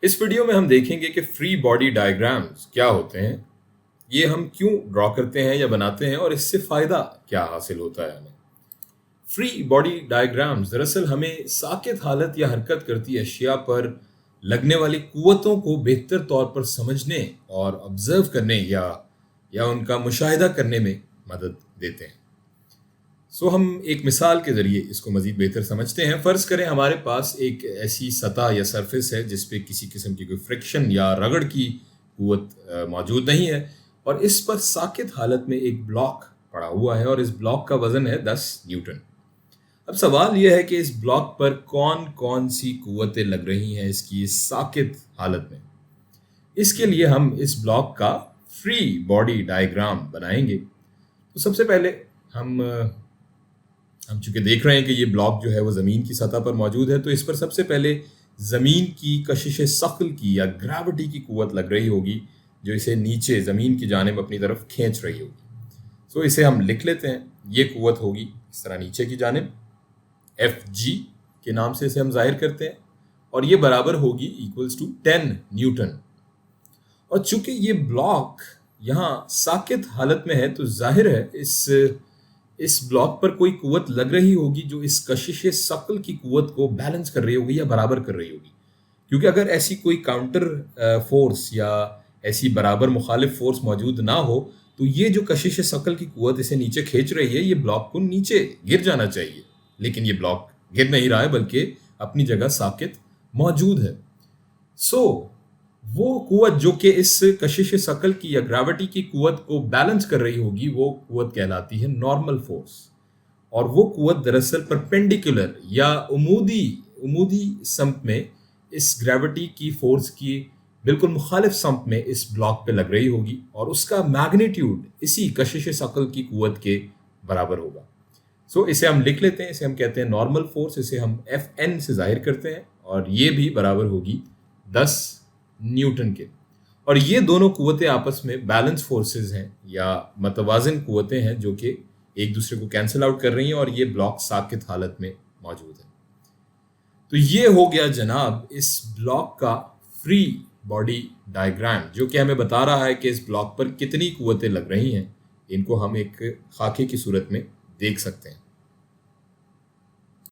اس video میں ہم دیکھیں گے کہ فری باڈی ڈائیگرامز کیا ہوتے ہیں، یہ ہم کیوں ڈرا کرتے ہیں یا بناتے ہیں، اور اس سے فائدہ کیا حاصل ہوتا ہے ہمیں۔ فری باڈی ڈائیگرامز دراصل ہمیں ساکت حالت یا حرکت کرتی اشیاء پر لگنے والی قوتوں کو بہتر طور پر سمجھنے اور آبزرو کرنے یا ان کا مشاہدہ کرنے میں مدد دیتے ہیں۔ ہم ایک مثال کے ذریعے اس کو مزید بہتر سمجھتے ہیں۔ فرض کریں ہمارے پاس ایک ایسی سطح یا سرفیس ہے جس پہ کسی قسم کی کوئی فرکشن یا رگڑ کی قوت موجود نہیں ہے، اور اس پر ساکت حالت میں ایک بلاک پڑا ہوا ہے، اور اس بلاک کا وزن ہے 10 نیوٹن۔ اب سوال یہ ہے کہ اس بلاک پر کون کون سی قوتیں لگ رہی ہیں اس کی ساکت حالت میں۔ اس کے لیے ہم اس بلاک کا فری باڈی ڈائیگرام بنائیں گے۔ تو سب سے پہلے ہم چونکہ دیکھ رہے ہیں کہ یہ بلاک جو ہے وہ زمین کی سطح پر موجود ہے، تو اس پر سب سے پہلے زمین کی کشش ثقل کی یا گریوٹی کی قوت لگ رہی ہوگی، جو اسے نیچے زمین کی جانب اپنی طرف کھینچ رہی ہوگی۔ اسے ہم لکھ لیتے ہیں۔ یہ قوت ہوگی اس طرح نیچے کی جانب، ایف جی کے نام سے اسے ہم ظاہر کرتے ہیں، اور یہ برابر ہوگی ایکولز ٹو 10 نیوٹن۔ اور چونکہ یہ بلاک یہاں ساکت حالت میں ہے، تو ظاہر ہے اس بلاک پر کوئی قوت لگ رہی ہوگی جو اس کشش ثقل کی قوت کو بیلنس کر رہی ہوگی یا برابر کر رہی ہوگی، کیونکہ اگر ایسی کوئی کاؤنٹر فورس یا ایسی برابر مخالف فورس موجود نہ ہو، تو یہ جو کشش ثقل کی قوت اسے نیچے کھینچ رہی ہے، یہ بلاک کو نیچے گر جانا چاہیے، لیکن یہ بلاک گر نہیں رہا ہے بلکہ اپنی جگہ ساکت موجود ہے۔ وہ قوت جو کہ اس کشش ثقل کی یا گریوٹی کی قوت کو بیلنس کر رہی ہوگی، وہ قوت کہلاتی ہے نارمل فورس، اور وہ قوت دراصل پرپینڈیکولر یا عمودی سمت میں اس گریوٹی کی فورس کی بالکل مخالف سمت میں اس بلاک پہ لگ رہی ہوگی، اور اس کا میگنیٹیوڈ اسی کشش ثقل کی قوت کے برابر ہوگا۔ اسے ہم لکھ لیتے ہیں، اسے ہم کہتے ہیں نارمل فورس، اسے ہم ایف این سے ظاہر کرتے ہیں، اور یہ بھی برابر ہوگی 10 نیوٹن کے۔ اور یہ دونوں قوتیں آپس میں بیلنس فورسز ہیں یا متوازن قوتیں ہیں، جو کہ ایک دوسرے کو کینسل آؤٹ کر رہی ہیں، اور یہ بلاک ساکت حالت میں موجود ہے۔ تو یہ ہو گیا جناب اس بلاک کا فری باڈی ڈائیگرام، جو کہ ہمیں بتا رہا ہے کہ اس بلاک پر کتنی قوتیں لگ رہی ہیں۔ ان کو ہم ایک خاکے کی صورت میں دیکھ سکتے ہیں۔